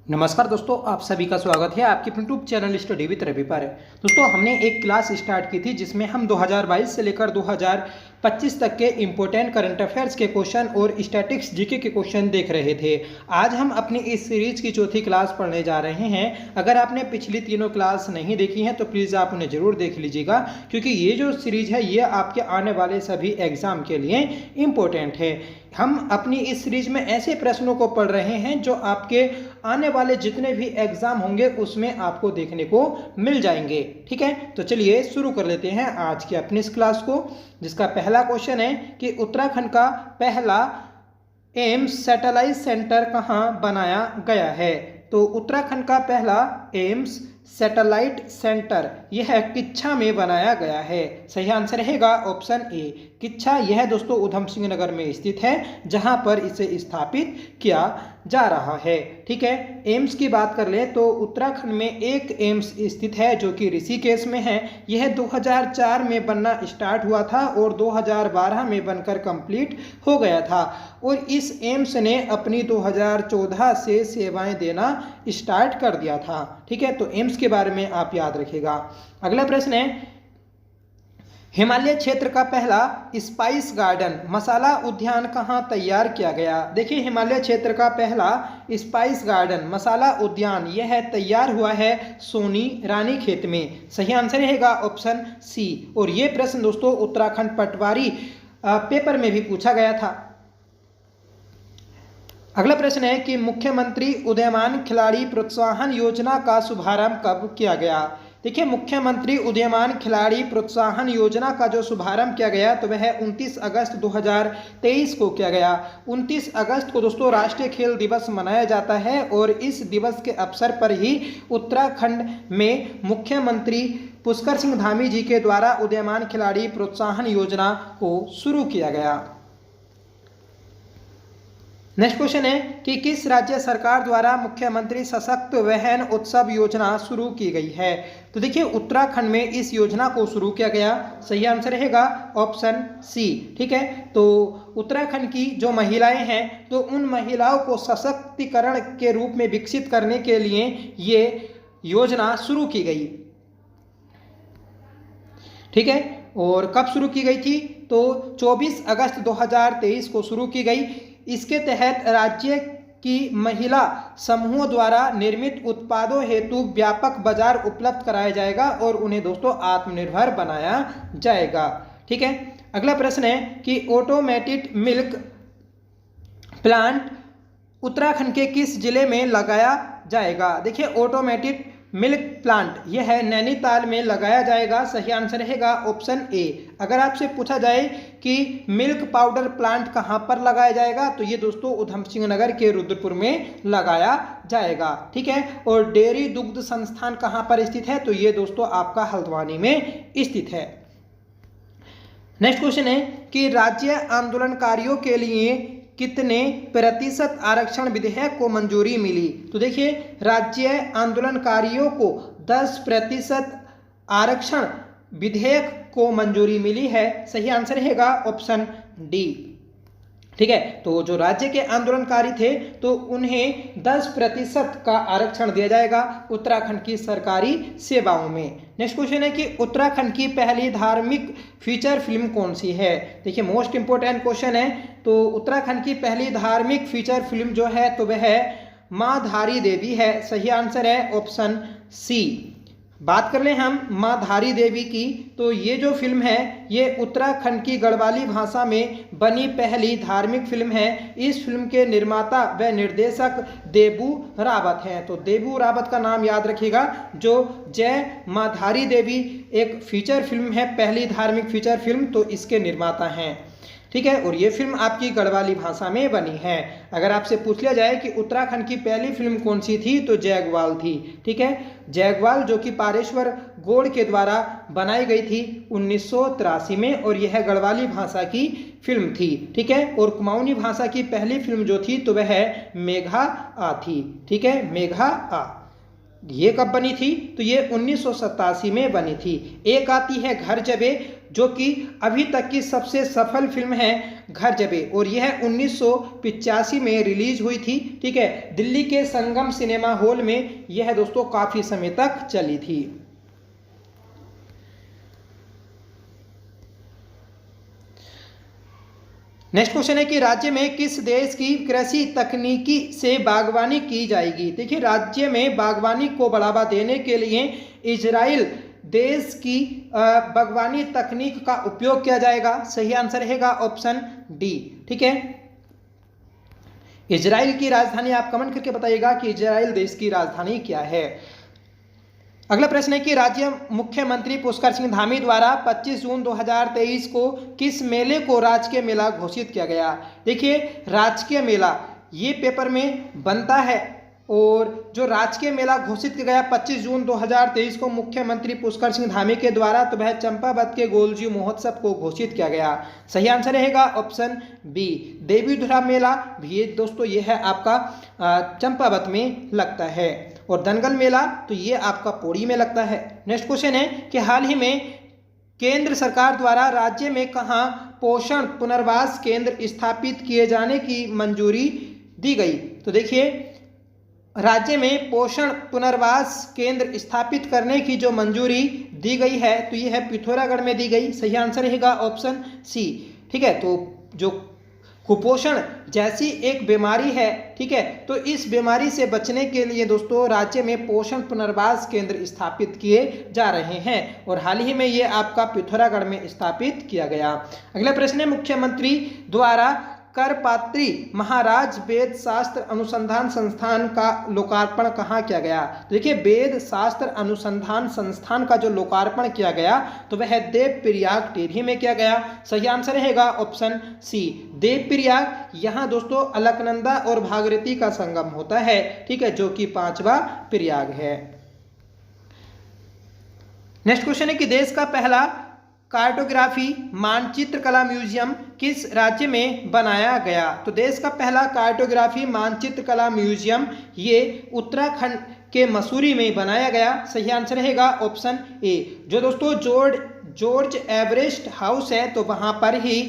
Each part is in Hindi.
नमस्कार दोस्तों, आप सभी का स्वागत है आपके YouTube channel study with Ravi पर। दोस्तों, हमने एक क्लास स्टार्ट की थी जिसमें हम 2022 से लेकर 2025 तक के इम्पोर्टेंट करंट अफेयर्स के क्वेश्चन और स्टैटिक्स जीके के क्वेश्चन देख रहे थे। आज हम अपनी इस सीरीज की चौथी क्लास पढ़ने जा रहे हैं। अगर आपने पिछली तीनों क्लास नहीं देखी हैं तो प्लीज़ आप उन्हें ज़रूर देख लीजिएगा, क्योंकि ये जो सीरीज है ये आपके आने वाले सभी एग्जाम के लिए इम्पोर्टेंट है। हम अपनी इस सीरीज में ऐसे प्रश्नों को पढ़ रहे हैं जो आपके आने वाले जितने भी एग्जाम होंगे उसमें आपको देखने को मिल जाएंगे। ठीक है, तो चलिए शुरू कर लेते हैं आज की अपनी इस क्लास को, जिसका पहला क्वेश्चन है कि उत्तराखंड का पहला एम्स सैटेलाइट सेंटर कहाँ बनाया गया है। तो उत्तराखंड का पहला एम्स सैटेलाइट सेंटर यह किच्छा में बनाया गया है। सही आंसर रहेगा ऑप्शन ए किच्छा। यह दोस्तों उधम सिंह नगर में स्थित है जहां पर इसे स्थापित किया जा रहा है। ठीक है, एम्स की बात कर ले तो उत्तराखंड में एक एम्स स्थित है जो कि ऋषिकेश में है। यह 2004 में बनना स्टार्ट हुआ था और 2012 में बनकर कंप्लीट हो गया था और इस एम्स ने अपनी 2014 से सेवाएं देना स्टार्ट कर दिया था। ठीक है, तो एम्स के बारे में आप याद रखिएगा। अगला प्रश्न है, हिमालय क्षेत्र का पहला स्पाइस गार्डन मसाला उद्यान कहाँ तैयार किया गया। देखिए, हिमालय क्षेत्र का पहला स्पाइस गार्डन मसाला उद्यान यह तैयार हुआ है सोनी रानीखेत में। सही आंसर रहेगा ऑप्शन सी। और ये प्रश्न दोस्तों उत्तराखंड पटवारी पेपर में भी पूछा गया था। अगला प्रश्न है कि मुख्यमंत्री उदीयमान खिलाड़ी प्रोत्साहन योजना का शुभारंभ कब किया गया। देखिए, मुख्यमंत्री उदीयमान खिलाड़ी प्रोत्साहन योजना का जो शुभारंभ किया गया तो वह 29 अगस्त 2023 को किया गया। 29 अगस्त को दोस्तों राष्ट्रीय खेल दिवस मनाया जाता है और इस दिवस के अवसर पर ही उत्तराखंड में मुख्यमंत्री पुष्कर सिंह धामी जी के द्वारा उदीयमान खिलाड़ी प्रोत्साहन योजना को शुरू किया गया। नेक्स्ट क्वेश्चन है कि किस राज्य सरकार द्वारा मुख्यमंत्री सशक्त वाहन उत्सव योजना शुरू की गई है। तो देखिए, उत्तराखंड में इस योजना को शुरू किया गया। सही आंसर रहेगा ऑप्शन सी। ठीक है, तो उत्तराखंड की जो महिलाएं हैं तो उन महिलाओं को सशक्तिकरण के रूप में विकसित करने के लिए ये योजना शुरू की गई। ठीक है, और कब शुरू की गई थी तो 24 अगस्त 2023 को शुरू की गई। इसके तहत राज्य की महिला समूहों द्वारा निर्मित उत्पादों हेतु व्यापक बाजार उपलब्ध कराया जाएगा और उन्हें दोस्तों आत्मनिर्भर बनाया जाएगा। ठीक है, अगला प्रश्न है कि ऑटोमेटेड मिल्क प्लांट उत्तराखंड के किस जिले में लगाया जाएगा। देखिए, ऑटोमेटेड मिल्क प्लांट यह है नैनीताल में लगाया जाएगा। सही आंसर रहेगा ऑप्शन ए। अगर आपसे पूछा जाए कि मिल्क पाउडर प्लांट कहाँ पर लगाया जाएगा तो ये दोस्तों उधम सिंह नगर के रुद्रपुर में लगाया जाएगा। ठीक है, और डेयरी दुग्ध संस्थान कहाँ पर स्थित है तो ये दोस्तों आपका हल्द्वानी में स्थित है। नेक्स्ट क्वेश्चन है कि राज्य आंदोलनकारियों के लिए कितने प्रतिशत आरक्षण विधेयक को मंजूरी मिली। तो देखिए, राज्य आंदोलनकारियों को 10% आरक्षण विधेयक को मंजूरी मिली है। सही आंसर रहेगा ऑप्शन डी। ठीक है, तो जो राज्य के आंदोलनकारी थे तो उन्हें 10% का आरक्षण दिया जाएगा उत्तराखंड की सरकारी सेवाओं में। नेक्स्ट क्वेश्चन है कि उत्तराखंड की पहली धार्मिक फीचर फिल्म कौन सी है। देखिए, मोस्ट इंपोर्टेंट क्वेश्चन है। तो उत्तराखंड की पहली धार्मिक फीचर फिल्म जो है तो वह माँ धारी देवी है। सही आंसर है ऑप्शन सी। बात कर लें हम माँ धारी देवी की तो ये जो फिल्म है ये उत्तराखंड की गढ़वाली भाषा में बनी पहली धार्मिक फिल्म है। इस फिल्म के निर्माता व निर्देशक देबू रावत हैं। तो देबू रावत का नाम याद रखिएगा। जो जय माँ धारी देवी एक फीचर फिल्म है, पहली धार्मिक फीचर फिल्म, तो इसके निर्माता हैं। ठीक है, और ये फिल्म आपकी गढ़वाली भाषा में बनी है। अगर आपसे पूछ लिया जाए कि उत्तराखंड की पहली फिल्म कौन सी थी तो जैगवाल थी। ठीक है, जैगवाल जो कि पारेश्वर गौड़ के द्वारा बनाई गई थी 1983 में और यह गढ़वाली भाषा की फिल्म थी। ठीक है, और कुमाऊनी भाषा की पहली फिल्म जो थी तो वह मेघा आ थी। ठीक है, मेघा आ ये कब बनी थी तो ये 1987 में बनी थी। एक आती है घर जबे जो कि अभी तक की सबसे सफल फिल्म है घर जबे, और यह 1985 में रिलीज हुई थी। ठीक है, दिल्ली के संगम सिनेमा हॉल में यह दोस्तों काफी समय तक चली थी। नेक्स्ट क्वेश्चन है कि राज्य में किस देश की कृषि तकनीकी से बागवानी की जाएगी। देखिए, राज्य में बागवानी को बढ़ावा देने के लिए इजराइल देश की बागवानी तकनीक का उपयोग किया जाएगा। सही आंसर रहेगा ऑप्शन डी। ठीक है, इजराइल की राजधानी आप कमेंट करके बताइएगा कि इजराइल देश की राजधानी क्या है। अगला प्रश्न है कि राज्य मुख्यमंत्री पुष्कर सिंह धामी द्वारा 25 जून 2023 को किस मेले को राजकीय मेला घोषित किया गया। देखिए, राजकीय मेला ये पेपर में बनता है, और जो राजकीय मेला घोषित किया गया 25 जून 2023 को मुख्यमंत्री पुष्कर सिंह धामी के द्वारा, तो वह चंपावत के गोलजी महोत्सव को घोषित किया गया। सही आंसर रहेगा ऑप्शन बी, देवी धुरा मेला भी दोस्तों ये है आपका चंपावत में लगता है, और दंगल मेला तो ये आपका पौड़ी में लगता है। नेक्स्ट क्वेश्चन है कि हाल ही में केंद्र सरकार द्वारा राज्य में कहाँ पोषण पुनर्वास केंद्र स्थापित किए जाने की मंजूरी दी गई। तो देखिए, राज्य में पोषण पुनर्वास केंद्र स्थापित करने की जो मंजूरी दी गई है, तो ये है पिथौरागढ़ में दी गई। सही आंसर रहेगा ऑप्शन सी। ठीक है, तो जो कुपोषण जैसी एक बीमारी है, ठीक है, तो इस बीमारी से बचने के लिए दोस्तों राज्य में पोषण पुनर्वास केंद्र स्थापित किए जा रहे हैं, और हाल ही में ये आपका पिथौरागढ़ में स्थापित किया गया। अगला प्रश्न है, मुख्यमंत्री द्वारा करपात्री महाराज वेद शास्त्र अनुसंधान संस्थान का लोकार्पण कहाँ किया गया। देखिए, वेद शास्त्र अनुसंधान संस्थान का जो लोकार्पण किया गया, तो वह देवप्रयाग टेहरी में किया गया। सही आंसर रहेगा ऑप्शन सी, देवप्रयाग। यहाँ दोस्तों अलकनंदा और भागीरथी का संगम होता है। ठीक है, जो कि 5वां प्रयाग है। नेक्स्ट क्वेश्चन है कि देश का पहला कार्टोग्राफी मानचित्र कला म्यूजियम किस राज्य में बनाया गया। तो देश का पहला कार्टोग्राफी मानचित्र कला म्यूजियम ये उत्तराखंड के मसूरी में बनाया गया। सही आंसर रहेगा ऑप्शन ए। जो दोस्तों जॉर्ज एवरेस्ट हाउस है, तो वहां पर ही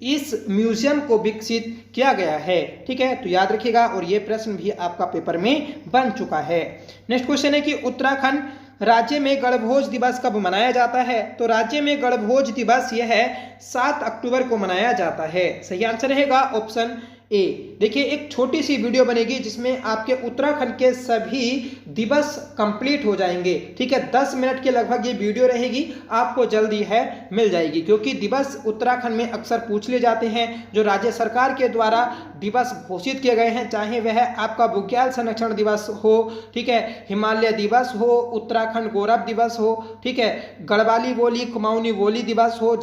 इस म्यूजियम को विकसित किया गया है। ठीक है, तो याद रखिएगा, और ये प्रश्न भी आपका पेपर में बन चुका है। नेक्स्ट क्वेश्चन है कि उत्तराखंड राज्य में गणभोज दिवस कब मनाया जाता है। तो राज्य में गणभोज दिवस यह है 7 अक्टूबर को मनाया जाता है। सही आंसर रहेगा ऑप्शन ए। देखिए, एक छोटी सी वीडियो बनेगी जिसमें आपके उत्तराखंड के सभी दिवस कंप्लीट हो जाएंगे। ठीक है, 10 मिनट के लगभग ये वीडियो रहेगी, आपको जल्दी है मिल जाएगी, क्योंकि दिवस उत्तराखंड में अक्सर पूछ ले जाते हैं। जो राज्य सरकार के द्वारा दिवस घोषित किए गए हैं, चाहे वह आपका बुग्याल संरक्षण दिवस हो, ठीक है, हिमालय दिवस हो, उत्तराखंड गौरव दिवस हो, ठीक है, गढ़वाली बोली कुमाऊनी बोली दिवस हो,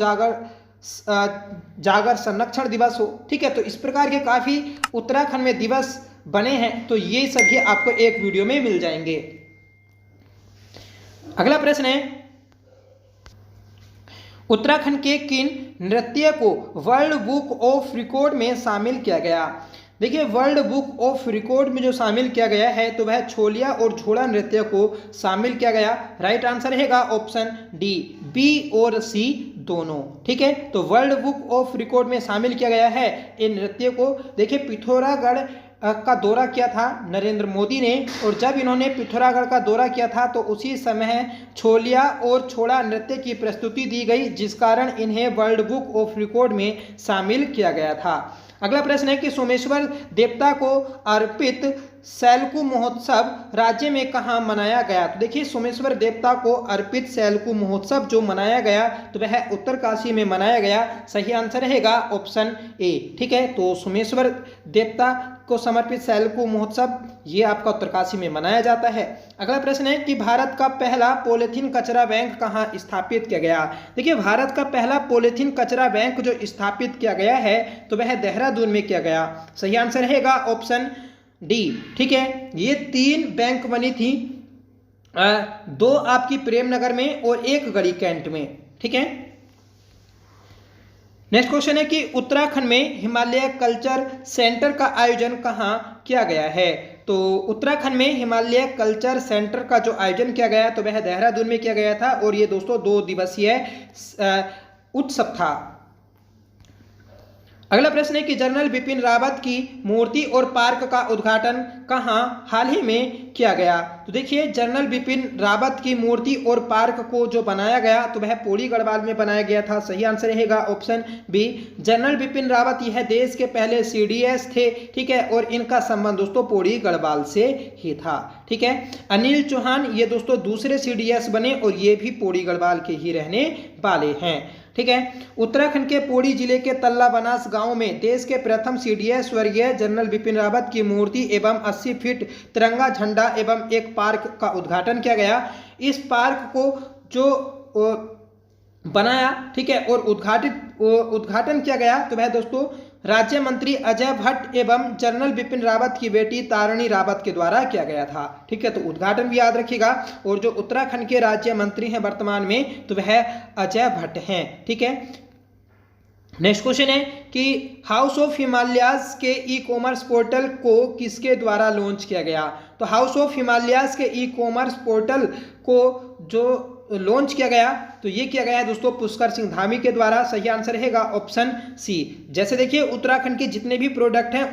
जागर संरक्षण दिवस हो। ठीक है, तो इस प्रकार के काफी उत्तराखंड में दिवस बने हैं, तो ये सभी आपको एक वीडियो में मिल जाएंगे। अगला प्रश्न है, उत्तराखंड के किन नृत्य को वर्ल्ड बुक ऑफ रिकॉर्ड में शामिल किया गया। देखिए, वर्ल्ड बुक ऑफ रिकॉर्ड में जो शामिल किया गया है, तो वह छोलिया और झोड़ा नृत्य को शामिल किया गया। राइट आंसर रहेगा ऑप्शन डी, बी और सी दोनों। ठीक है, तो वर्ल्ड बुक ऑफ रिकॉर्ड में शामिल किया गया है इन नृत्य को। देखिए, पिथौरागढ़ का दौरा किया था नरेंद्र मोदी ने, और जब इन्होंने पिथौरागढ़ का दौरा किया था, तो उसी समय छोलिया और छोड़ा नृत्य की प्रस्तुति दी गई, जिस कारण इन्हें वर्ल्ड बुक ऑफ रिकॉर्ड में शामिल किया गया था। अगला प्रश्न है कि सोमेश्वर देवता को अर्पित सैलकू महोत्सव राज्य में कहाँ मनाया गया। तो देखिए, सोमेश्वर देवता को अर्पित सैलकू महोत्सव जो मनाया गया, तो वह उत्तरकाशी में मनाया गया। सही आंसर रहेगा ऑप्शन ए। ठीक है, तो सोमेश्वर देवता को समर्पित सैलकू महोत्सव ये आपका उत्तरकाशी में मनाया जाता है। अगला प्रश्न है कि भारत का पहला पॉलीथीन कचरा बैंक कहाँ स्थापित किया गया। देखिए, भारत का पहला पॉलीथीन कचरा बैंक जो स्थापित किया गया है, तो वह देहरादून में किया गया। सही आंसर रहेगा ऑप्शन डी। ठीक है, ये 3 बैंक बनी थी, 2 आपकी प्रेमनगर में और 1 गढ़ी कैंट में। ठीक है, नेक्स्ट क्वेश्चन है कि उत्तराखंड में हिमालय कल्चर सेंटर का आयोजन कहाँ किया गया है। तो उत्तराखंड में हिमालय कल्चर सेंटर का जो आयोजन किया गया, तो वह देहरादून में किया गया था, और ये दोस्तों 2 दिवसीय उत्सव था। अगला प्रश्न है कि जनरल बिपिन रावत की मूर्ति और पार्क का उद्घाटन कहाँ हाल ही में किया गया? तो देखिए, जनरल बिपिन रावत की मूर्ति और पार्क को जो बनाया गया तो वह पौड़ी गढ़वाल में बनाया गया था। सही आंसर रहेगा option B. General Bipin Rawat यह देश के पहले CDS थे, ठीक है, और इनका संबंध दोस्तों पौड़ी गढ़वाल से ही था, ठीक है। अनिल चौहान ये दोस्तों दूसरे CDS बने और ये भी पौड़ी गढ़वाल के ही रहने वाले हैं, ठीक है। उत्तराखंड के पौड़ी जिले के तल्ला बनास गांव में देश के प्रथम CDS स्वर्गीय जनरल बिपिन रावत की मूर्ति एवं 80 फीट तिरंगा झंडा एवं एक पार्क का उद्घाटन किया गया। इस पार्क को जो बनाया, ठीक है, और उद्घाटन किया गया तो वह दोस्तों राज्य मंत्री अजय भट्ट एवं जनरल बिपिन रावत की बेटी तारिणी रावत के द्वारा किया गया था, ठीक है। तो उद्घाटन भी याद रखिएगा। और जो उत्तराखंड के राज्य मंत्री हैं वर्तमान में तो वह अजय भट्ट हैं, ठीक है। नेक्स्ट क्वेश्चन है कि हाउस ऑफ हिमालयाज के ई-कॉमर्स पोर्टल को किसके द्वारा लॉन्च किया गया? तो हाउस ऑफ हिमालयाज के ई-कॉमर्स पोर्टल को जो लॉन्च किया गया तो ये किया गया है दोस्तों पुष्कर सिंह धामी के द्वारा। सही आंसर रहेगा ऑप्शन सी। जैसे देखिए, उत्तराखंड के जितने भी प्रोडक्ट हैं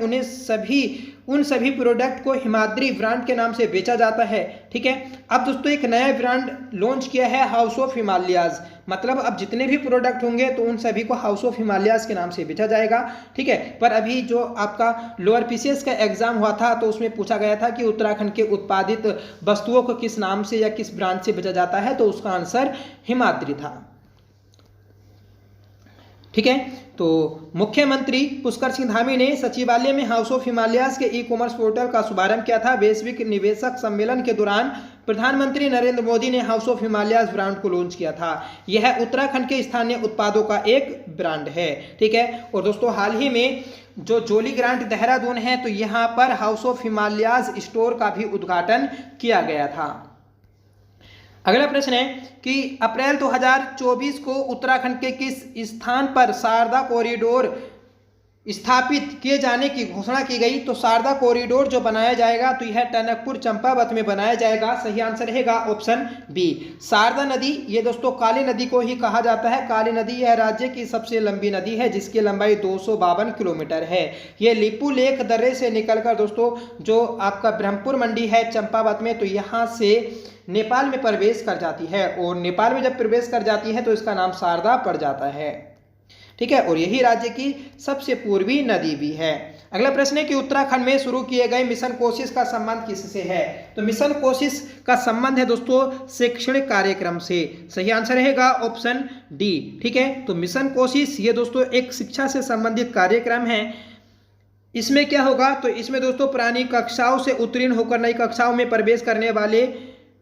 उन सभी प्रोडक्ट को हिमाद्री ब्रांड के नाम से बेचा जाता है, ठीक है। अब दोस्तों एक नया ब्रांड लॉन्च किया है हाउस ऑफ हिमालयाज, मतलब अब जितने भी प्रोडक्ट होंगे तो उन सभी को हाउस ऑफ हिमालयाज के नाम से बेचा जाएगा, ठीक है। पर अभी जो आपका लोअर PCS का एग्जाम हुआ था तो उसमें पूछा गया था कि उत्तराखंड के उत्पादित वस्तुओं को किस नाम से या किस ब्रांड से बेचा जाता है, तो उसका आंसर हिमाद्री था, ठीक है। तो मुख्यमंत्री पुष्कर सिंह धामी ने सचिवालय में हाउस ऑफ हिमालयाज के ई-कॉमर्स पोर्टल का शुभारंभ किया था। वैश्विक निवेशक सम्मेलन के दौरान प्रधानमंत्री नरेंद्र मोदी ने हाउस ऑफ हिमालयाज ब्रांड को लॉन्च किया था। यह उत्तराखंड के स्थानीय उत्पादों का एक ब्रांड है, ठीक है। और दोस्तों हाल ही में जो जोली ग्रांट देहरादून है तो यहाँ पर हाउस ऑफ हिमालयाज स्टोर का भी उद्घाटन किया गया था। अगला प्रश्न है कि अप्रैल 2024 को उत्तराखंड के किस स्थान पर शारदा कॉरिडोर स्थापित किए जाने की घोषणा की गई? तो शारदा कॉरिडोर जो बनाया जाएगा तो यह टनकपुर चंपावत में बनाया जाएगा। सही आंसर रहेगा ऑप्शन बी। शारदा नदी ये दोस्तों काली नदी को ही कहा जाता है। काली नदी यह राज्य की सबसे लंबी नदी है जिसकी लंबाई 252 किलोमीटर है। ये लिपू लेक दर्रे से निकलकर दोस्तों जो आपका ब्रह्मपुर मंडी है चंपावत में, तो यहाँ से नेपाल में प्रवेश कर जाती है और नेपाल में जब प्रवेश कर जाती है तो इसका नाम शारदा पड़ जाता है, ठीक है। और यही राज्य की सबसे पूर्वी नदी भी है। अगला प्रश्न है कि उत्तराखंड में शुरू किए गए मिशन कोशिश का संबंध किससे है? तो मिशन कोशिश का संबंध है दोस्तों शैक्षणिक कार्यक्रम से। सही आंसर रहेगा ऑप्शन डी, ठीक है। तो मिशन कोशिश ये दोस्तों एक शिक्षा से संबंधित कार्यक्रम है। इसमें क्या होगा? तो इसमें दोस्तों पुरानी कक्षाओं से उत्तीर्ण होकर नई कक्षाओं में प्रवेश करने वाले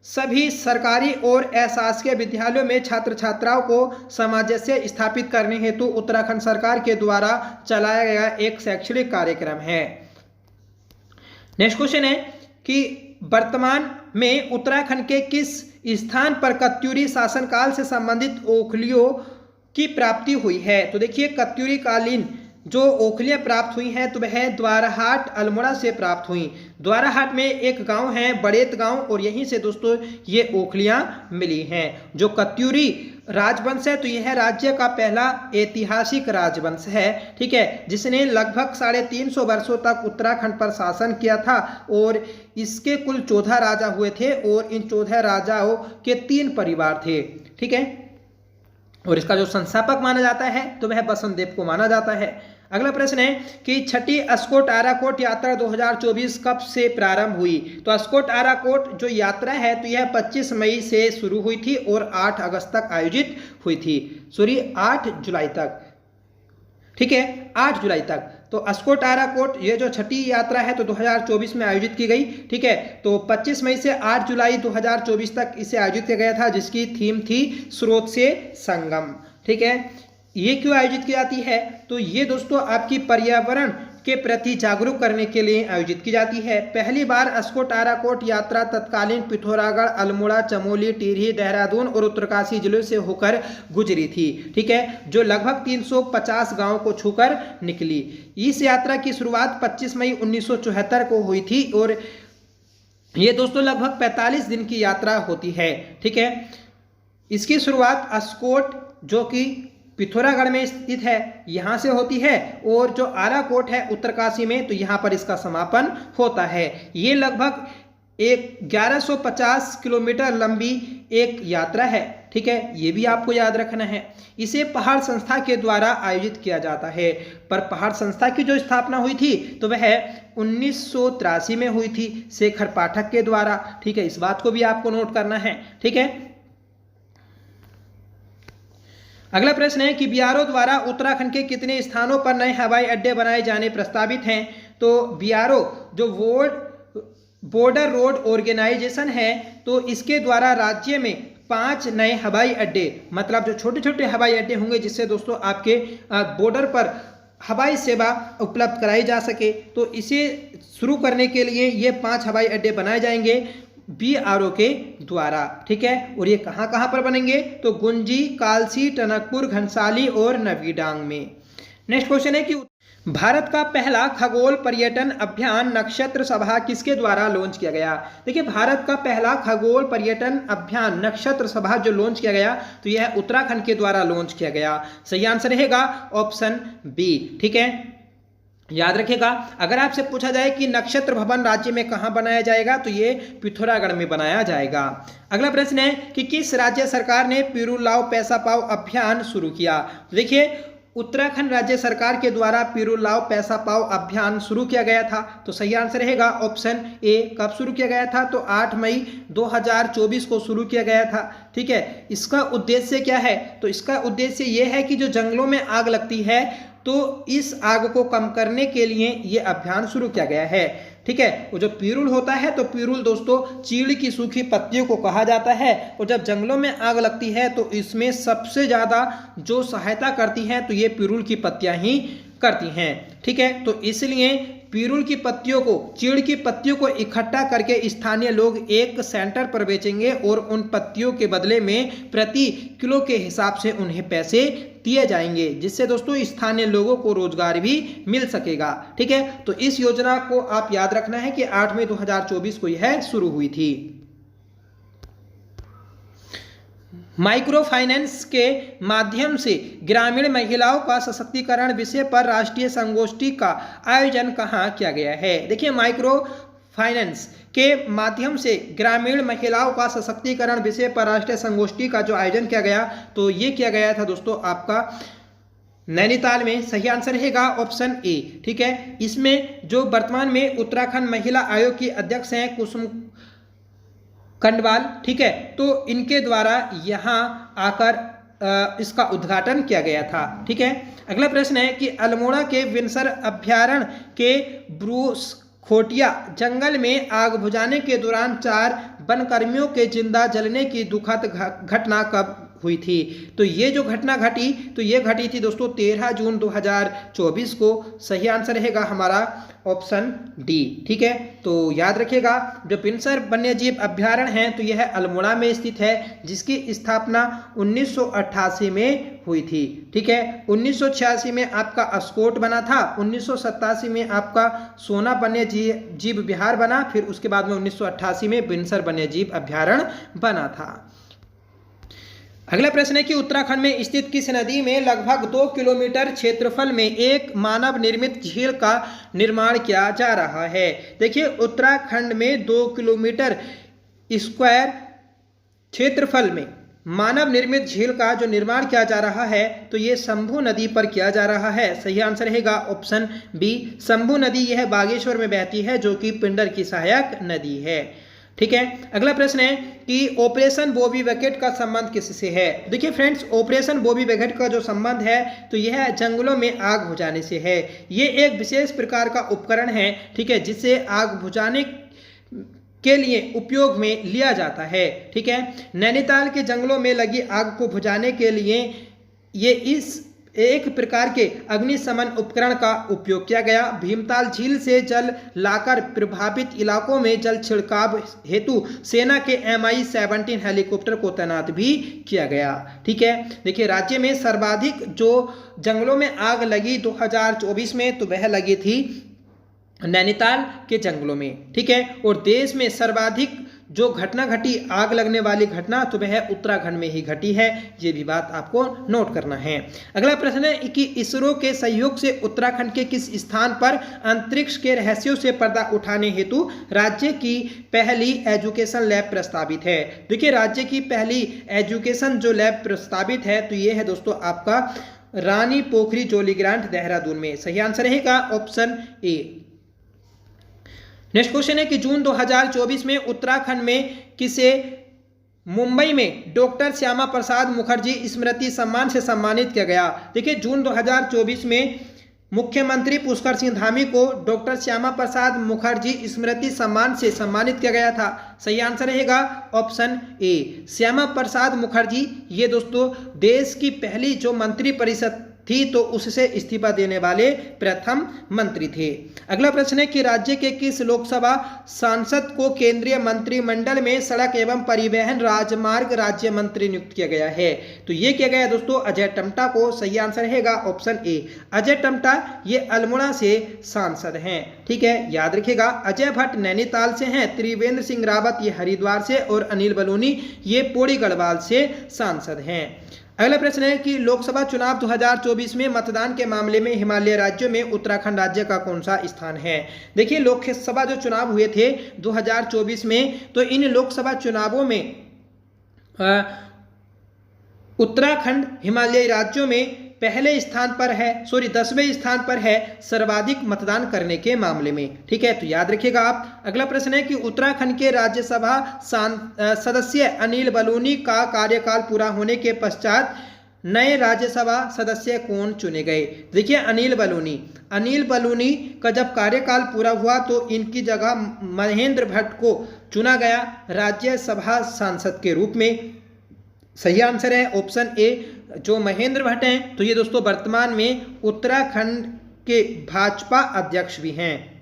सभी सरकारी और अशासकीय विद्यालयों में छात्र छात्राओं को सामंजस्य स्थापित करने हेतु उत्तराखंड सरकार के द्वारा चलाया गया एक शैक्षणिक कार्यक्रम है। नेक्स्ट क्वेश्चन है कि वर्तमान में उत्तराखंड के किस स्थान पर कत्यूरी शासनकाल से संबंधित ओखलियों की प्राप्ति हुई है? तो देखिए, कत्यूरी कालीन जो ओखलियाँ प्राप्त हुई हैं तो वह द्वाराहाट अल्मोड़ा से प्राप्त हुई। द्वाराहाट में एक गांव है बड़ेत गांव और यहीं से दोस्तों ये ओखलियाँ मिली हैं। जो कत्यूरी राजवंश है तो यह राज्य का पहला ऐतिहासिक राजवंश है, ठीक है, जिसने लगभग 350 वर्षों तक उत्तराखंड पर शासन किया था और इसके कुल 14 राजा हुए थे और इन 14 राजाओं के 3 परिवार थे, ठीक है। और इसका जो संस्थापक माना जाता है तो वह बसंत देव को माना जाता है। अगला प्रश्न है कि छठी अस्कोट आराकोट यात्रा 2024 कब से प्रारंभ हुई? तो अस्कोट आराकोट जो यात्रा है तो यह 25 मई से शुरू हुई थी और 8 अगस्त तक आयोजित हुई थी। 8 जुलाई तक, ठीक है, 8 जुलाई तक। तो अस्कोट आराकोट ये जो छठी यात्रा है तो 2024 में आयोजित की गई, ठीक है। तो 25 मई से 8 जुलाई 2024 तक इसे आयोजित किया गया था जिसकी थीम थी स्रोत से संगम, ठीक है। ये क्यों आयोजित की जाती है? तो ये दोस्तों आपकी पर्यावरण के प्रति जागरूक करने के लिए आयोजित की जाती है। पहली बार अस्कोट आराकोट यात्रा तत्कालीन पिथौरागढ़, अल्मोड़ा, चमोली, टिहरी, देहरादून और उत्तरकाशी जिलों से होकर गुजरी थी, ठीक है, जो लगभग 350 गांवों को छूकर निकली। इस यात्रा की शुरुआत 25 मई 1974 को हुई थी और ये दोस्तों लगभग 45 दिन की यात्रा होती है, ठीक है। इसकी शुरुआत अस्कोट जो कि पिथौरागढ़ में स्थित है, यहाँ से होती है, और जो आराकोट है उत्तरकाशी में, तो यहाँ पर इसका समापन होता है। ये लगभग 1150 किलोमीटर लंबी एक यात्रा है। ठीक है, ये भी आपको याद रखना है। इसे पहाड़ संस्था के द्वारा आयोजित किया जाता है। पर पहाड़ संस्था की जो स्थापना हुई थी तो वह 1983 में हुई थी शेखर पाठक के द्वारा। ठीक है, इस बात को भी आपको नोट करना है। ठीक है, अगला प्रश्न है कि बीआरओ द्वारा उत्तराखंड के कितने स्थानों पर नए हवाई अड्डे बनाए जाने प्रस्तावित हैं। तो बीआरओ जो बॉर्डर रोड ऑर्गेनाइजेशन है, तो इसके द्वारा राज्य में 5 नए हवाई अड्डे, मतलब जो छोटे छोटे हवाई अड्डे होंगे जिससे दोस्तों आपके बॉर्डर पर हवाई सेवा उपलब्ध कराई जा सके, तो इसे शुरू करने के लिए ये 5 हवाई अड्डे बनाए जाएंगे बीआरओ के द्वारा। ठीक है, और ये कहाँ कहाँ पर बनेंगे, तो गुंजी, कालसी, टनकपुर, घनसाली और नवीडांग में। नेक्स्ट क्वेश्चन है कि भारत का पहला खगोल पर्यटन अभियान नक्षत्र सभा किसके द्वारा लॉन्च किया गया। देखिए, भारत का पहला खगोल पर्यटन अभियान नक्षत्र सभा जो लॉन्च किया गया, तो यह उत्तराखंड के द्वारा लॉन्च किया गया। सही आंसर रहेगा ऑप्शन बी। ठीक है, याद रखिएगा, अगर आपसे पूछा जाए कि नक्षत्र भवन राज्य में कहां बनाया जाएगा, तो ये पिथौरागढ़ में बनाया जाएगा। अगला प्रश्न है कि किस राज्य सरकार ने पीरू लाओ पैसा पाओ अभियान शुरू किया। देखिए, उत्तराखंड राज्य सरकार के द्वारा पीरू लाओ पैसा पाओ अभियान शुरू किया गया था। तो सही आंसर रहेगा ऑप्शन ए। कब शुरू किया गया था, तो 8 मई 2024 को शुरू किया गया था। ठीक है, इसका उद्देश्य क्या है, तो इसका उद्देश्य यह है कि जो जंगलों में आग लगती है, तो इस आग को कम करने के लिए ये अभियान शुरू किया गया है। ठीक है, वो जो पीरूल होता है, तो पीरूल दोस्तों चीड़ की सूखी पत्तियों को कहा जाता है, और जब जंगलों में आग लगती है तो इसमें सबसे ज़्यादा जो सहायता करती हैं तो ये पीरूल की पत्तियां ही करती हैं। ठीक है, तो इसलिए पीरूल की पत्तियों को, चीड़ की पत्तियों को इकट्ठा करके स्थानीय लोग एक सेंटर पर बेचेंगे और उन पत्तियों के बदले में प्रति किलो के हिसाब से उन्हें पैसे दिए जाएंगे, जिससे दोस्तों स्थानीय लोगों को रोजगार भी मिल सकेगा। ठीक है, तो इस योजना को आप याद रखना है कि 8 मई 2024 को यह शुरू हुई थी। माइक्रो फाइनेंस के माध्यम से ग्रामीण महिलाओं का सशक्तिकरण विषय पर राष्ट्रीय संगोष्ठी का आयोजन कहाँ किया गया है। देखिए, माइक्रो फाइनेंस के माध्यम से ग्रामीण महिलाओं का सशक्तिकरण विषय पर राष्ट्रीय संगोष्ठी का जो आयोजन किया गया, तो ये किया गया था दोस्तों आपका नैनीताल में। सही आंसर रहेगा ऑप्शन ए। ठीक है, इसमें जो वर्तमान में उत्तराखंड महिला आयोग की अध्यक्ष हैं कुसुम कंडवाल, ठीक है, तो इनके द्वारा यहाँ आकर इसका उद्घाटन किया गया था। ठीक है, अगला प्रश्न है कि अल्मोड़ा के विंसर अभ्यारण्य के ब्रूस खोटिया जंगल में आग बुझाने के दौरान 4 वनकर्मियों के जिंदा जलने की दुखद घटना कब हुई थी। तो ये जो घटना घटी, तो ये घटी थी दोस्तों 13 जून 2024 को। सही आंसर रहेगा हमारा ऑप्शन डी। ठीक है, तो याद रखिएगा, जो पिंसर वन्यजीव अभ्यारण्य है तो यह अल्मोड़ा में स्थित है, जिसकी स्थापना 1988 में हुई थी। ठीक है, 1986 में आपका अस्कोट बना था, 1987 में आपका सोना वन्यजीव विहार बना, फिर उसके बाद में 1988 में पिंसर वन्यजीव अभ्यारण्य बना था। अगला प्रश्न है कि उत्तराखंड में स्थित किस नदी में लगभग 2 किलोमीटर क्षेत्रफल में एक मानव निर्मित झील का निर्माण किया जा रहा है। देखिए, उत्तराखंड में 2 किलोमीटर स्क्वायर क्षेत्रफल में मानव निर्मित झील का जो निर्माण किया जा रहा है, तो ये शंभू नदी पर किया जा रहा है। सही आंसर रहेगा ऑप्शन बी। शंभू नदी यह बागेश्वर में बहती है, जो कि पिंडर की सहायक नदी है। ठीक है, अगला प्रश्न है कि ऑपरेशन बॉबी बकेट का संबंध किससे है। देखिए फ्रेंड्स, ऑपरेशन बॉबी बकेट का जो संबंध है, तो यह जंगलों में आग बुझाने से है। ये एक विशेष प्रकार का उपकरण है, ठीक है, जिसे आग बुझाने के लिए उपयोग में लिया जाता है। ठीक है, नैनीताल के जंगलों में लगी आग को बुझाने के लिए ये इस एक प्रकार के अग्निशमन उपकरण का उपयोग किया गया। भीमताल झील से जल लाकर प्रभावित इलाकों में जल छिड़काव हेतु सेना के MI-17 हेलीकॉप्टर को तैनात भी किया गया। ठीक है, देखिए, राज्य में सर्वाधिक जो जंगलों में आग लगी 2024 में, तो वह लगी थी नैनीताल के जंगलों में। ठीक है, और देश में सर्वाधिक जो घटना घटी आग लगने वाली घटना तो वह उत्तराखंड में ही घटी है, ये भी बात आपको नोट करना है। अगला प्रश्न है कि इसरो के सहयोग से उत्तराखंड के किस स्थान पर अंतरिक्ष के रहस्यों से पर्दा उठाने हेतु राज्य की पहली एजुकेशन लैब प्रस्तावित है। देखिए राज्य की पहली एजुकेशन जो लैब प्रस्तावित है तो ये है दोस्तों आपका रानी पोखरी जोलीग्रांट देहरादून में। सही आंसर रहेगा ऑप्शन ए। नेक्स्ट क्वेश्चन है कि जून 2024 में उत्तराखंड में किसे मुंबई में डॉक्टर श्यामा प्रसाद मुखर्जी स्मृति सम्मान से सम्मानित किया गया। देखिए जून 2024 में मुख्यमंत्री पुष्कर सिंह धामी को डॉक्टर श्यामा प्रसाद मुखर्जी स्मृति सम्मान से सम्मानित किया गया था। सही आंसर रहेगा ऑप्शन ए। श्यामा प्रसाद मुखर्जी ये दोस्तों देश की पहली जो मंत्री परिषद थी तो उससे इस्तीफा देने वाले प्रथम मंत्री थे। अगला प्रश्न है कि राज्य के किस लोकसभा सांसद को केंद्रीय मंत्रिमंडल में सड़क एवं परिवहन राजमार्ग राज्य मंत्री नियुक्त किया गया है। तो ये किया गया दोस्तों अजय टम्टा को। सही आंसर रहेगा ऑप्शन ए। अजय टम्टा ये अल्मोड़ा से सांसद हैं, ठीक है, याद रखिएगा। अजय भट्ट नैनीताल से हैं, त्रिवेंद्र सिंह रावत ये हरिद्वार से और अनिल बलूनी ये पौड़ी गढ़वाल से सांसद हैं। अगला प्रश्न है कि लोकसभा चुनाव 2024 में मतदान के मामले में हिमालय राज्यों में उत्तराखंड राज्य का कौन सा स्थान है। देखिए लोकसभा जो चुनाव हुए थे 2024 में तो इन लोकसभा चुनावों में उत्तराखंड हिमालयी राज्यों में पहले स्थान पर है, 10वें स्थान पर है सर्वाधिक मतदान करने के मामले में, ठीक है, तो याद रखिएगा आप। अगला प्रश्न है कि उत्तराखंड के राज्यसभा सदस्य अनिल बलूनी का कार्यकाल पूरा होने के पश्चात नए राज्यसभा सदस्य कौन चुने गए। देखिए अनिल बलूनी का जब कार्यकाल पूरा हुआ तो इनकी जगह महेंद्र भट्ट को चुना गया राज्यसभा सांसद के रूप में। सही आंसर है ऑप्शन ए। जो महेंद्र भट्ट हैं तो ये दोस्तों वर्तमान में उत्तराखंड के भाजपा अध्यक्ष भी हैं,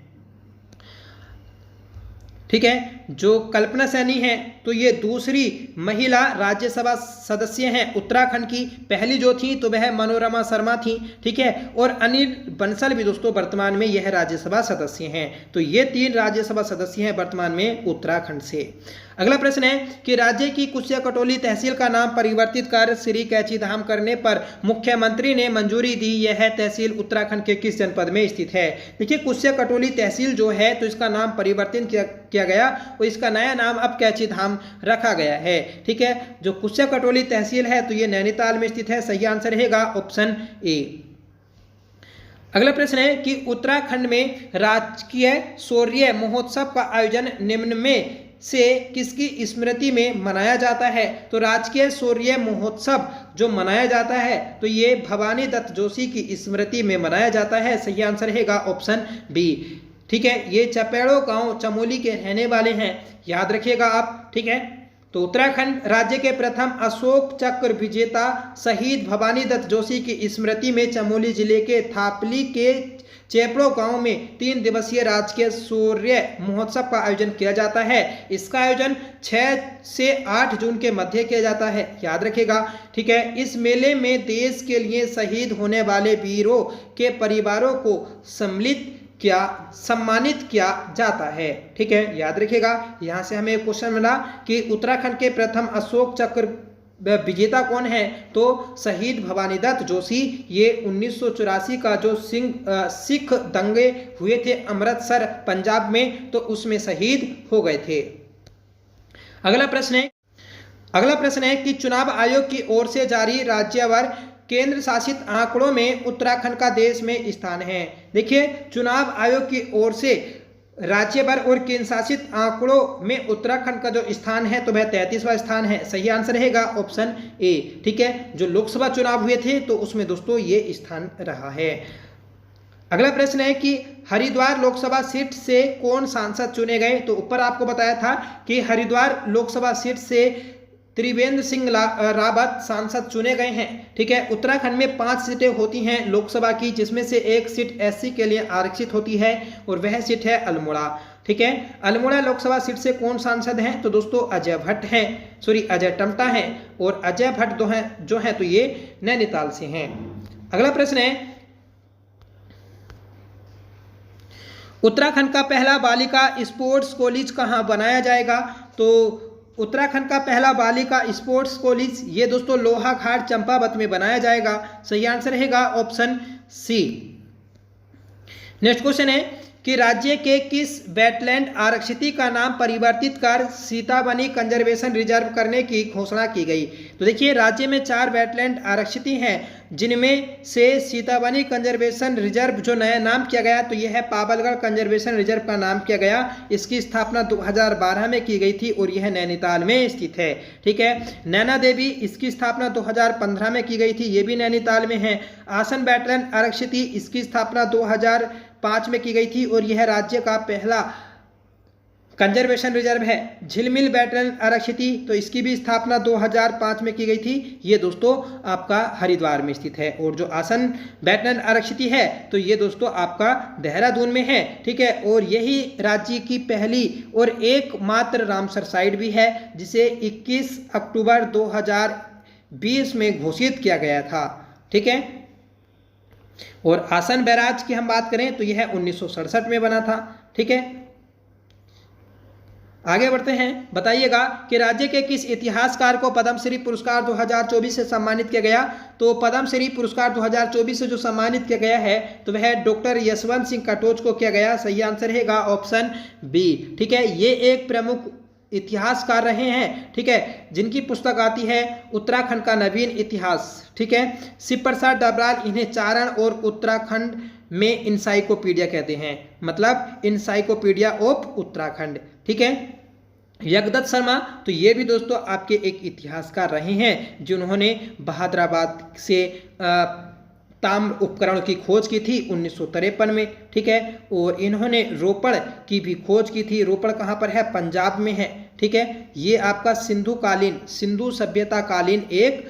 ठीक है। जो कल्पना सैनी है तो ये दूसरी महिला राज्यसभा सदस्य हैं उत्तराखंड की। पहली जो थी तो वह मनोरमा शर्मा थी, ठीक है, और अनिल बंसल भी दोस्तों वर्तमान में यह राज्यसभा सदस्य हैं। तो ये 3 राज्यसभा सदस्य हैं वर्तमान में उत्तराखंड से। अगला प्रश्न है कि राज्य की कुस्या कटोली तहसील का नाम परिवर्तित कर श्री कैची धाम करने पर मुख्यमंत्री ने मंजूरी दी। यह तहसील उत्तराखंड के किस जनपद में स्थित है। देखिए कुस्या कटोली तहसील जो है तो इसका नाम परिवर्तन किया गया और इसका नया नाम अब कैची धाम रखा गया है, ठीक है। जो कुस्या कटोली तहसील है तो ये नैनीताल में स्थित है। सही आंसर रहेगा ऑप्शन ए। अगला प्रश्न है कि उत्तराखंड में राजकीय शौर्य महोत्सव का आयोजन निम्न में से किसकी स्मृति में मनाया जाता है। तो राजकीय शौर्य महोत्सव जो मनाया जाता है तो ये भवानी दत्त जोशी की स्मृति में मनाया जाता है। सही आंसर रहेगा ऑप्शन बी, ठीक है। ये चपेड़ो गांव चमोली के रहने वाले हैं, याद रखिएगा आप, ठीक है। तो उत्तराखंड राज्य के प्रथम अशोक चक्र विजेता शहीद भवानी दत्त जोशी की स्मृति में चमोली जिले के थापली के चेपड़ो गांव में 3 दिवसीय राजकीय शौर्य महोत्सव का आयोजन किया जाता है। इसका आयोजन 6 से 8 जून के मध्य किया जाता है, याद रखिएगा, ठीक है। इस मेले में देश के लिए शहीद होने वाले वीरों के परिवारों को सम्मानित किया जाता है, ठीक है, याद रखिएगा। यहाँ से हमें क्वेश्चन मिला कि उत्तराखंड के प्रथम अशोक चक्र विजेता कौन है। तो शहीद भवानी दत्त जोशी, ये 1984 का जो सिख दंगे हुए थे अमृतसर पंजाब में तो उसमें शहीद हो गए थे। अगला प्रश्न है कि चुनाव आयोग की ओर से जारी राज्यवार केंद्र शासित आंकड़ों में उत्तराखंड का देश में स्थान है। देखिए चुनाव आयोग की ओर से राज्य भर और केंद्र शासित आंकड़ों में उत्तराखंड का जो स्थान है तो वह 33वां स्थान है। सही आंसर रहेगा ऑप्शन ए, ठीक है। जो लोकसभा चुनाव हुए थे तो उसमें दोस्तों ये स्थान रहा है। अगला प्रश्न है कि हरिद्वार लोकसभा सीट से कौन सांसद चुने गए। तो ऊपर आपको बताया था कि हरिद्वार लोकसभा सीट से त्रिवेंद्र सिंह रावत सांसद चुने गए हैं, ठीक है। उत्तराखंड में 5 सीटें होती हैं लोकसभा की, जिसमें से एक सीट एससी के लिए आरक्षित होती है और वह सीट है अल्मोड़ा, ठीक है। अल्मोड़ा लोकसभा सीट से कौन सांसद हैं। तो दोस्तों अजय टम्टा हैं और अजय भट्ट जो हैं तो ये नैनीताल से हैं। अगला प्रश्न है उत्तराखंड का पहला बालिका स्पोर्ट्स कॉलेज कहाँ बनाया जाएगा। तो उत्तराखंड का पहला बालिका स्पोर्ट्स कॉलेज ये दोस्तों लोहाघाट चंपावत में बनाया जाएगा। सही आंसर रहेगा ऑप्शन सी। नेक्स्ट क्वेश्चन है कि राज्य के किस वेटलैंड आरक्षित का नाम परिवर्तित कर सीताबनी कंजर्वेशन रिजर्व करने की घोषणा की गई। तो देखिए राज्य में 4 वेटलैंड आरक्षित हैं, जिनमें से सीताबनी कंजर्वेशन रिजर्व जो नया नाम किया गया तो यह है पाबलगढ़ कंजर्वेशन रिजर्व का नाम किया गया। इसकी स्थापना 2012 में की गई थी और यह नैनीताल में स्थित है। ठीक है। नैना देवी इसकी स्थापना 2015 में की गई थी, ये भी नैनीताल में है। आसन वेटलैंड आरक्षित इसकी स्थापना 2005 में की गई थी और यह राज्य का पहला कंजर्वेशन रिजर्व है। झिलमिल वेटलैंड आरक्षित तो इसकी भी स्थापना 2005 में की गई थी, ये दोस्तों आपका हरिद्वार में स्थित है। और जो आसन वेटलैंड आरक्षित है तो ये दोस्तों आपका देहरादून में है। ठीक है। और यही राज्य की पहली और एकमात्र रामसर साइट भी है, जिसे 21 अक्टूबर 2020 में घोषित किया गया था। ठीक है। और आसन बैराज की हम बात करें तो यह 1967 में बना था। ठीक है। आगे बढ़ते हैं। बताइएगा कि राज्य के किस इतिहासकार को पद्मश्री पुरस्कार 2024 से सम्मानित किया गया। तो पद्मश्री पुरस्कार 2024 से जो सम्मानित किया गया है तो वह डॉक्टर यशवंत सिंह कटोच को किया गया। सही आंसर रहेगा ऑप्शन बी। ठीक है। ये एक प्रमुख इतिहासकार रहे हैं। ठीक है। जिनकी पुस्तक आती है उत्तराखंड का नवीन इतिहास। ठीक है। शिव प्रसाद डबराल इन्हें चारण और उत्तराखंड में इंसाइक्लोपीडिया कहते हैं, मतलब इंसाइक्लोपीडिया ऑफ उत्तराखंड। ठीक है। यज्ञदत्त शर्मा तो ये भी दोस्तों आपके एक इतिहासकार रहे हैं, जिन्होंने बहादुराबाद से ताम्र उपकरण की खोज की थी 1953 में। ठीक है। और इन्होंने रोपड़ की भी खोज की थी। रोपड़ कहाँ पर है? पंजाब में है। ठीक है। ये आपका सिंधु सभ्यता कालीन एक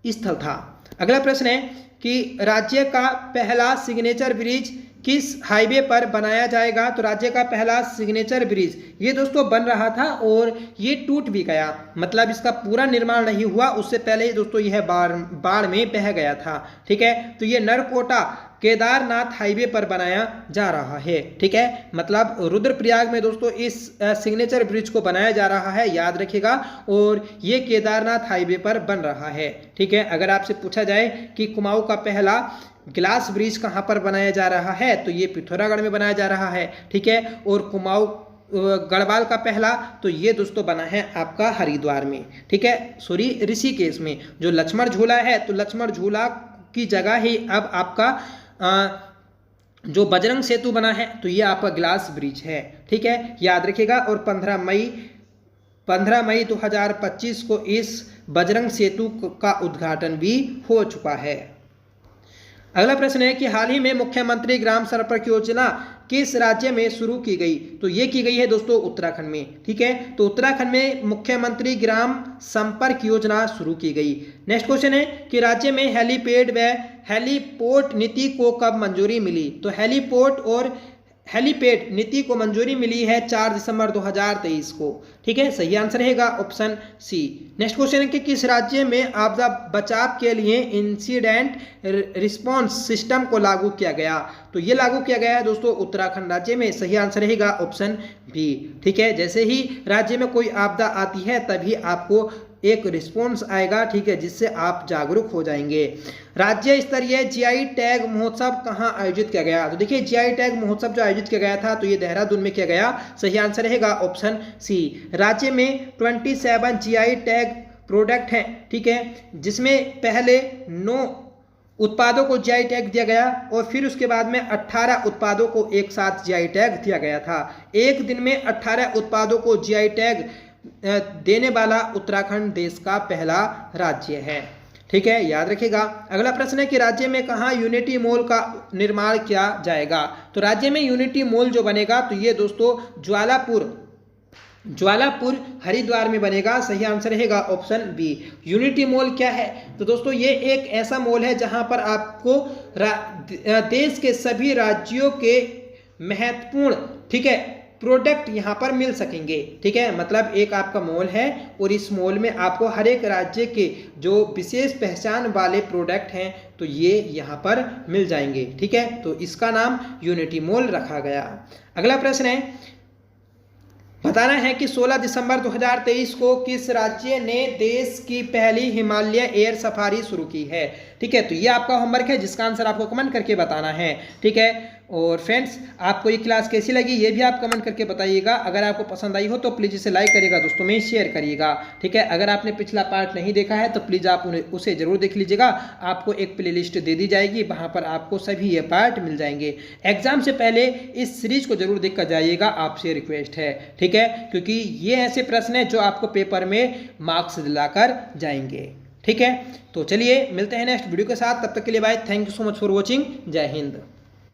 स्थल था। अगला प्रश्न है कि राज्य का पहला सिग्नेचर ब्रिज किस हाईवे पर बनाया जाएगा। तो राज्य का पहला सिग्नेचर ब्रिज ये दोस्तों बन रहा था और ये टूट भी गया, मतलब इसका पूरा निर्माण नहीं हुआ, उससे पहले ही दोस्तों यह बाढ़ में बह गया था। ठीक है। तो ये नरकोटा केदारनाथ हाईवे पर बनाया जा रहा है। ठीक है। मतलब रुद्रप्रयाग में दोस्तों इस सिग्नेचर ब्रिज को बनाया जा रहा है, याद रखिएगा। और ये केदारनाथ हाईवे पर बन रहा है। ठीक है। अगर आपसे पूछा जाए कि कुमाऊं का पहला ग्लास ब्रिज कहाँ पर बनाया जा रहा है तो ये पिथौरागढ़ में बनाया जा रहा है। ठीक है। और कुमाऊं गढ़वाल का पहला तो ये दोस्तों बना है आपका हरिद्वार में। ठीक है। सॉरी ऋषिकेश में। जो लक्ष्मण झूला है तो लक्ष्मण झूला की जगह ही अब आपका जो बजरंग सेतु बना है तो ये आपका ग्लास ब्रिज है। ठीक है। याद रखिएगा। और 15 मई 2025 को इस बजरंग सेतु का उद्घाटन भी हो चुका है। अगला प्रश्न है कि हाल ही में मुख्यमंत्री ग्राम संपर्क योजना किस राज्य में शुरू की गई। तो ये की गई है दोस्तों उत्तराखंड में। ठीक है। तो उत्तराखंड में मुख्यमंत्री ग्राम संपर्क योजना शुरू की गई। नेक्स्ट क्वेश्चन है कि राज्य में हेलीपैड व हेलीपोर्ट नीति को कब मंजूरी मिली। तो हेलीपोर्ट और हेलीपैड नीति को मंजूरी मिली है 4 दिसंबर 2023 को। ठीक है। सही आंसर रहेगा ऑप्शन सी। नेक्स्ट क्वेश्चन है कि किस राज्य में आपदा बचाव के लिए इंसिडेंट रिस्पांस सिस्टम को लागू किया गया। तो ये लागू किया गया है दोस्तों उत्तराखंड राज्य में। सही आंसर रहेगा ऑप्शन बी। ठीक है। जैसे ही राज्य में कोई आपदा आती है तभी आपको एक रिस्पॉन्स आएगा। ठीक है। जिससे आप जागरूक हो जाएंगे। राज्य स्तरीय जीआई टैग महोत्सव कहाँ आयोजित किया गया। तो देखिए जीआई टैग महोत्सव जो आयोजित किया गया था तो ये देहरादून में किया गया। सही आंसर रहेगा ऑप्शन सी। राज्य में 27 जीआई टैग प्रोडक्ट हैं। ठीक है। जिसमें पहले 9 उत्पादों को जीआई टैग दिया गया और फिर उसके बाद में 18 उत्पादों को एक साथ जीआई टैग दिया गया था। एक दिन में 18 उत्पादों को जीआई टैग देने वाला उत्तराखंड देश का पहला राज्य है। ठीक है। याद रखिएगा। अगला प्रश्न है कि राज्य में कहाँ यूनिटी मॉल का निर्माण किया जाएगा। तो राज्य में यूनिटी मॉल जो बनेगा तो ये दोस्तों ज्वालापुर हरिद्वार में बनेगा। सही आंसर रहेगा ऑप्शन बी। यूनिटी मॉल क्या है। तो दोस्तों ये एक ऐसा मॉल है जहां पर आपको देश के सभी राज्यों के महत्वपूर्ण ठीक है प्रोडक्ट यहाँ पर मिल सकेंगे। ठीक है। मतलब एक आपका मॉल है और इस मॉल में आपको हर एक राज्य के जो विशेष पहचान वाले प्रोडक्ट हैं तो ये यहाँ पर मिल जाएंगे। ठीक है। तो इसका नाम यूनिटी मॉल रखा गया। अगला प्रश्न है बताना है कि 16 दिसंबर 2023 को किस राज्य ने देश की पहली हिमालय एयर सफारी शुरू की है। ठीक है, तो ये आपका होमवर्क है जिसका आंसर आपको कमेंट करके बताना है। ठीक है, और फ्रेंड्स आपको ये क्लास कैसी लगी ये भी आप कमेंट करके बताइएगा। अगर आपको पसंद आई हो तो प्लीज़ इसे लाइक करिएगा, दोस्तों में शेयर करिएगा। ठीक है, अगर आपने पिछला पार्ट नहीं देखा है तो प्लीज़ आप उसे जरूर देख लीजिएगा। आपको एक प्लेलिस्ट दे दी जाएगी, वहाँ पर आपको सभी ये पार्ट मिल जाएंगे। एग्जाम से पहले इस सीरीज को जरूर देख कर जाइएगा, आपसे रिक्वेस्ट है। ठीक है, क्योंकि ये ऐसे प्रश्न है जो आपको पेपर में मार्क्स दिलाकर जाएंगे। ठीक है, तो चलिए मिलते हैं नेक्स्ट वीडियो के साथ, तब तक के लिए bye. Thank you so much for watching. जय हिंद।